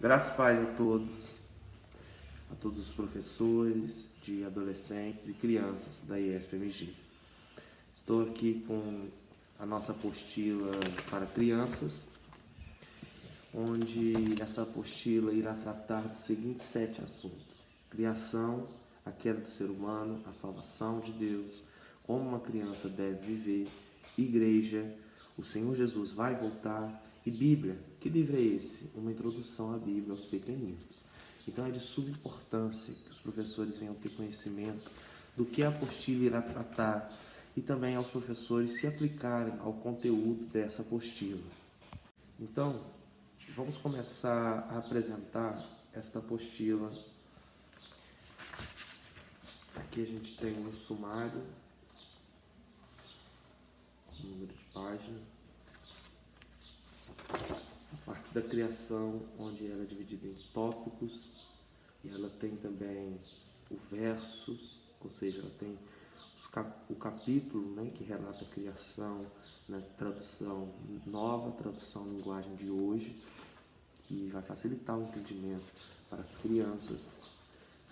Graças e paz a todos os professores de adolescentes e crianças da IESP-MG. Estou aqui com a nossa apostila para crianças, onde essa apostila irá tratar dos seguintes 7 assuntos: criação, a queda do ser humano, a salvação de Deus, como uma criança deve viver, igreja, o Senhor Jesus vai voltar e Bíblia. Que livro é esse? Uma introdução à Bíblia aos pequeninos. Então é de suma importância que os professores venham ter conhecimento do que a apostila irá tratar e também aos professores se aplicarem ao conteúdo dessa apostila. Então, vamos começar a apresentar esta apostila. Aqui a gente tem um sumário, número de páginas, a parte da criação, onde ela é dividida em tópicos, e ela tem também os versos, ou seja, ela tem o capítulo, né, que relata a criação na tradução nova, tradução linguagem de hoje, que vai facilitar o entendimento para as crianças.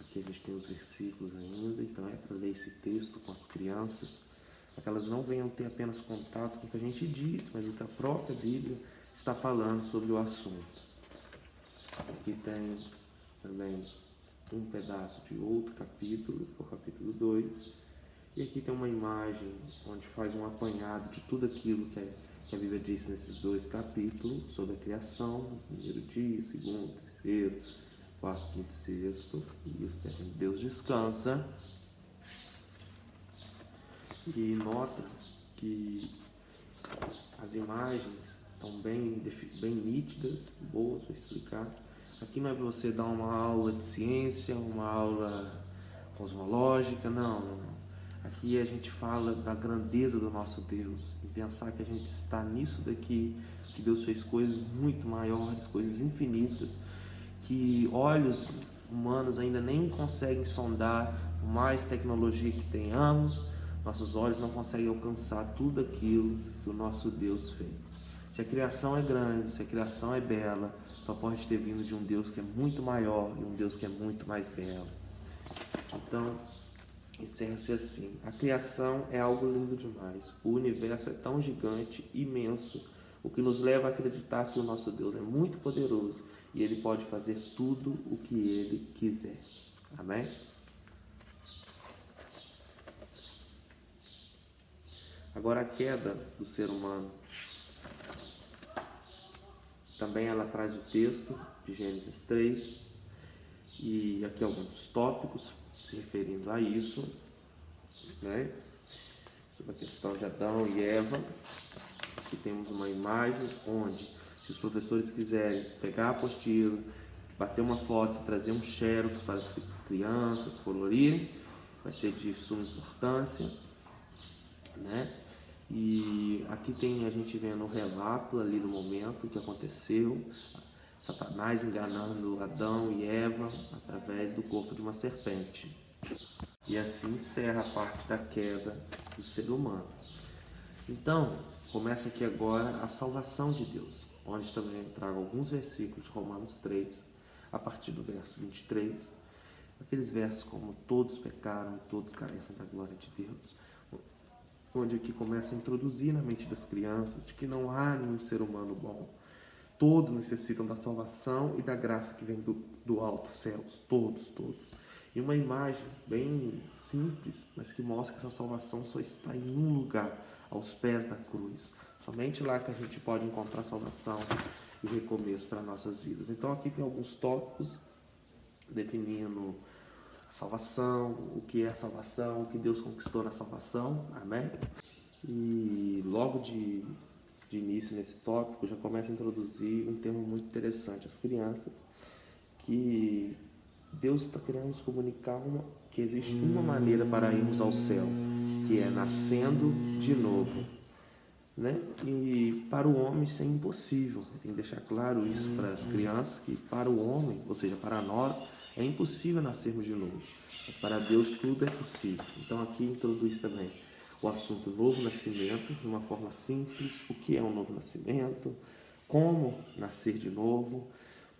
Aqui a gente tem os versículos ainda, então é para ler esse texto com as crianças, para que elas não venham ter apenas contato com o que a gente diz, mas o que a própria Bíblia está falando sobre o assunto. Aqui tem também um pedaço de outro capítulo, o capítulo 2, e aqui tem uma imagem onde faz um apanhado de tudo aquilo que a Bíblia diz nesses 2 capítulos, sobre a criação, primeiro dia, segundo, terceiro, quarto, quinto, sexto, e o sétimo Deus descansa. E nota que as imagens estão bem nítidas, boas para explicar. Aqui não é para você dar uma aula de ciência, uma aula cosmológica, não. Aqui a gente fala da grandeza do nosso Deus e pensar que a gente está nisso daqui, que Deus fez coisas muito maiores, coisas infinitas, que olhos humanos ainda nem conseguem sondar, por mais tecnologia que tenhamos, nossos olhos não conseguem alcançar tudo aquilo que o nosso Deus fez. Se a criação é grande, se a criação é bela, só pode ter vindo de um Deus que é muito maior e um Deus que é muito mais belo. Então, encerra-se assim: a criação é algo lindo demais. O universo é tão gigante, imenso, o que nos leva a acreditar que o nosso Deus é muito poderoso e Ele pode fazer tudo o que Ele quiser. Amém? Agora, a queda do ser humano. Também ela traz o texto de Gênesis 3, e aqui alguns tópicos se referindo a isso, né? Sobre a questão de Adão e Eva. Aqui temos uma imagem onde, se os professores quiserem pegar a apostila, bater uma foto, trazer um xerox para as crianças colorirem, vai ser de suma importância, né? E aqui tem a gente vendo o relato ali no momento que aconteceu, Satanás enganando Adão e Eva através do corpo de uma serpente. E assim encerra a parte da queda do ser humano. Então, começa aqui agora a salvação de Deus, onde também eu trago alguns versículos de Romanos 3, a partir do verso 23, aqueles versos como todos pecaram, todos carecem da glória de Deus, onde aqui começa a introduzir na mente das crianças de que não há nenhum ser humano bom. Todos necessitam da salvação e da graça que vem do alto céus, todos. E uma imagem bem simples, mas que mostra que essa salvação só está em um lugar, aos pés da cruz. Somente lá que a gente pode encontrar salvação e recomeço para nossas vidas. Então aqui tem alguns tópicos definindo salvação, o que é a salvação, o que Deus conquistou na salvação, amém? E logo de início nesse tópico já começa a introduzir um termo muito interessante às crianças, que Deus está querendo nos comunicar que existe uma maneira para irmos ao céu, que é nascendo de novo, né? E para o homem isso é impossível. Tem que deixar claro isso para as crianças, que para o homem, ou seja, para nós, é impossível nascermos de novo, mas para Deus tudo é possível. Então aqui introduz também o assunto novo nascimento, de uma forma simples, o que é um novo nascimento, como nascer de novo,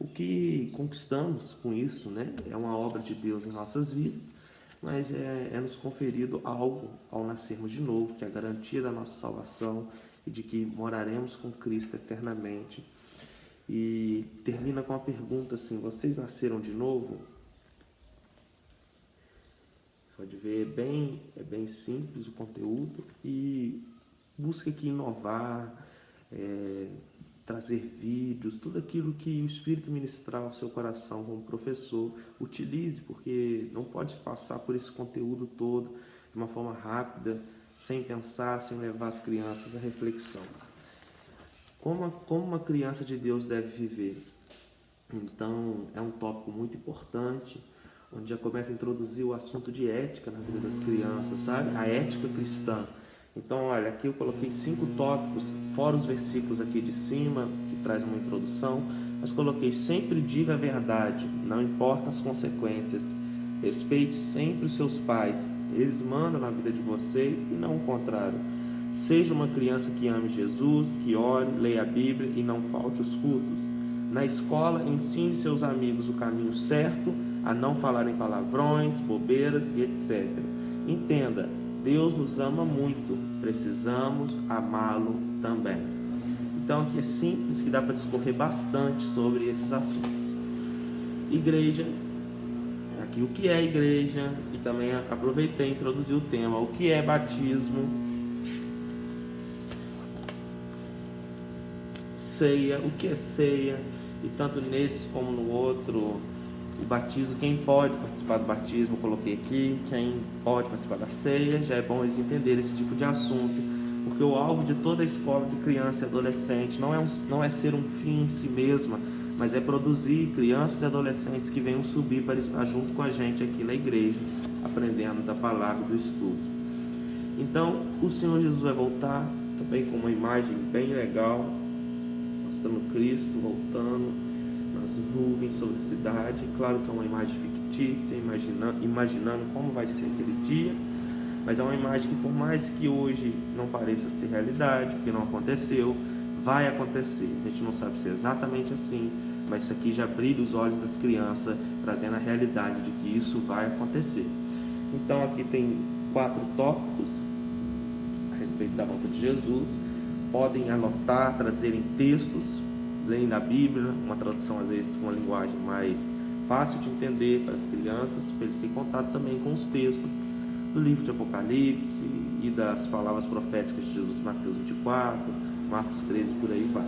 o que conquistamos com isso, né? É uma obra de Deus em nossas vidas, mas é nos conferido algo ao nascermos de novo, que é a garantia da nossa salvação e de que moraremos com Cristo eternamente. E termina com a pergunta assim: vocês nasceram de novo? Pode ver, é bem simples o conteúdo e busca aqui inovar, trazer vídeos, tudo aquilo que o Espírito ministrar ao seu coração como professor, utilize, porque não pode passar por esse conteúdo todo de uma forma rápida, sem pensar, sem levar as crianças à reflexão. Como uma criança de Deus deve viver? Então, é um tópico muito importante, onde já começa a introduzir o assunto de ética na vida das crianças, sabe? A ética cristã. Então, olha, aqui eu coloquei 5 tópicos, fora os versículos aqui de cima, que traz uma introdução, mas coloquei: sempre diga a verdade, não importa as consequências. Respeite sempre os seus pais, eles mandam na vida de vocês e não o contrário. Seja uma criança que ame Jesus, que ore, leia a Bíblia e não falte os cultos. Na escola, ensine seus amigos o caminho certo, a não falarem palavrões, bobeiras e etc. Entenda, Deus nos ama muito, precisamos amá-lo também. Então aqui é simples, que dá para discorrer bastante sobre esses assuntos. Igreja, aqui o que é igreja, e também aproveitei e introduzi o tema: o que é batismo, ceia, o que é ceia, e tanto nesse como no outro, o batismo, quem pode participar do batismo, eu coloquei aqui, quem pode participar da ceia. Já é bom eles entenderem esse tipo de assunto, porque o alvo de toda a escola de criança e adolescente não é ser um fim em si mesma, mas é produzir crianças e adolescentes que venham subir para estar junto com a gente aqui na igreja, aprendendo da palavra, do estudo. Então, o Senhor Jesus vai voltar também com uma imagem bem legal, mostrando Cristo voltando nas nuvens sobre a cidade. Claro que é uma imagem fictícia, imaginando como vai ser aquele dia, mas é uma imagem que, por mais que hoje não pareça ser realidade, porque não aconteceu, vai acontecer. A gente não sabe se é exatamente assim, mas isso aqui já brilha os olhos das crianças, trazendo a realidade de que isso vai acontecer. Então aqui tem 4 tópicos a respeito da volta de Jesus. Podem anotar, trazerem textos, leem da Bíblia, uma tradução às vezes com uma linguagem mais fácil de entender para as crianças, para eles terem contato também com os textos do livro de Apocalipse e das palavras proféticas de Jesus, Mateus 24, Marcos 13, por aí vai.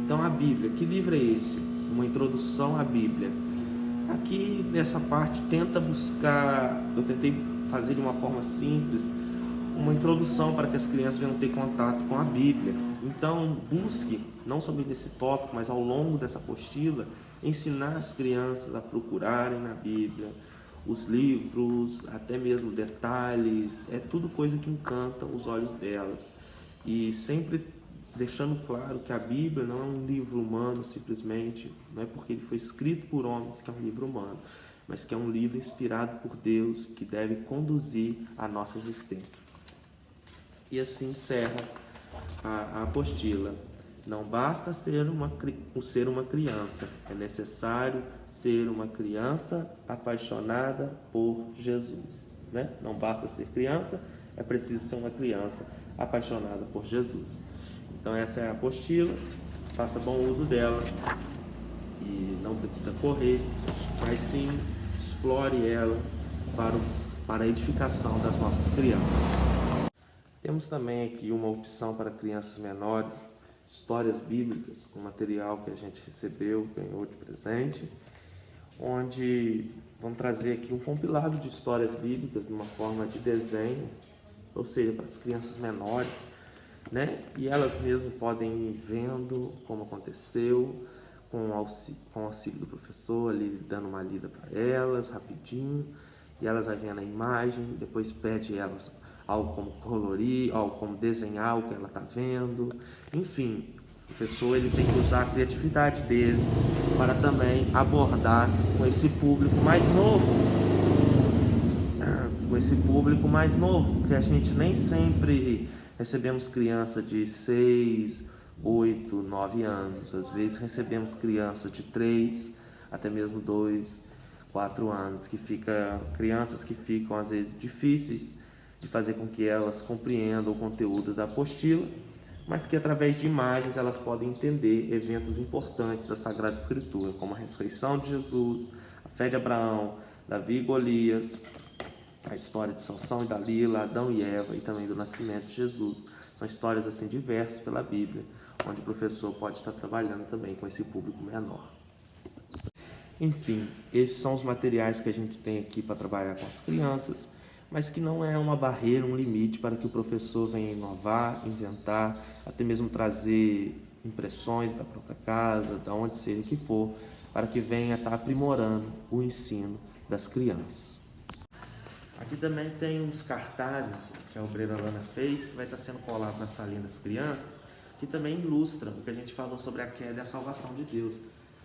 Então a Bíblia, que livro é esse? Uma introdução à Bíblia. Aqui nessa parte tenta buscar, eu tentei fazer de uma forma simples, uma introdução para que as crianças venham ter contato com a Bíblia. Então busque, não somente nesse tópico, mas ao longo dessa apostila, ensinar as crianças a procurarem na Bíblia os livros, até mesmo detalhes, é tudo coisa que encanta os olhos delas. E sempre deixando claro que a Bíblia não é um livro humano simplesmente, não é porque ele foi escrito por homens que é um livro humano, mas que é um livro inspirado por Deus, que deve conduzir a nossa existência. E assim encerra a apostila. Não basta ser uma criança, é necessário ser uma criança apaixonada por Jesus, né? Não basta ser criança, é preciso ser uma criança apaixonada por Jesus. Então essa é a apostila, faça bom uso dela e não precisa correr, mas sim explore ela para a edificação das nossas crianças. Temos também aqui uma opção para crianças menores, histórias bíblicas, com material que a gente recebeu, ganhou de presente, onde vamos trazer aqui um compilado de histórias bíblicas numa forma de desenho, ou seja, para as crianças menores, né? E elas mesmas podem ir vendo como aconteceu, com o auxílio do professor ali dando uma lida para elas rapidinho, e elas vão vendo a imagem, depois pede elas algo como colorir, algo como desenhar o que ela está vendo. Enfim, o professor ele tem que usar a criatividade dele para também abordar com esse público mais novo, porque a gente nem sempre recebemos criança de 6 8, 9 anos. Às vezes recebemos crianças de 3, até mesmo 2, 4 anos, crianças que ficam às vezes difíceis de fazer com que elas compreendam o conteúdo da apostila, mas que através de imagens elas podem entender eventos importantes da Sagrada Escritura, como a ressurreição de Jesus, a fé de Abraão, Davi e Golias, a história de Sansão e Dalila, Adão e Eva, e também do nascimento de Jesus. São histórias assim diversas pela Bíblia, onde o professor pode estar trabalhando também com esse público menor. Enfim, esses são os materiais que a gente tem aqui para trabalhar com as crianças, mas que não é uma barreira, um limite para que o professor venha inovar, inventar, até mesmo trazer impressões da própria casa, da onde seja que for, para que venha estar aprimorando o ensino das crianças. Aqui também tem uns cartazes que a obreira Lana fez, que vai estar sendo colado na salinha das crianças, que também ilustram o que a gente falou sobre a queda e a salvação de Deus.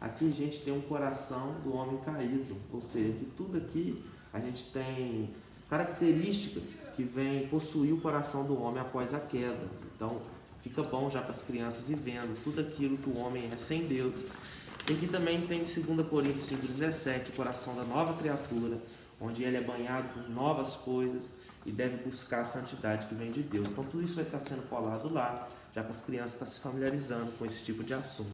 Aqui a gente tem um coração do homem caído, ou seja, que tudo aqui a gente tem características que vêm possuir o coração do homem após a queda. Então fica bom já para as crianças ir vendo tudo aquilo que o homem é sem Deus. E aqui também tem 2 Coríntios 5,17, o coração da nova criatura, onde ele é banhado por novas coisas e deve buscar a santidade que vem de Deus. Então tudo isso vai estar sendo colado lá, já para as crianças estarem se familiarizando com esse tipo de assunto.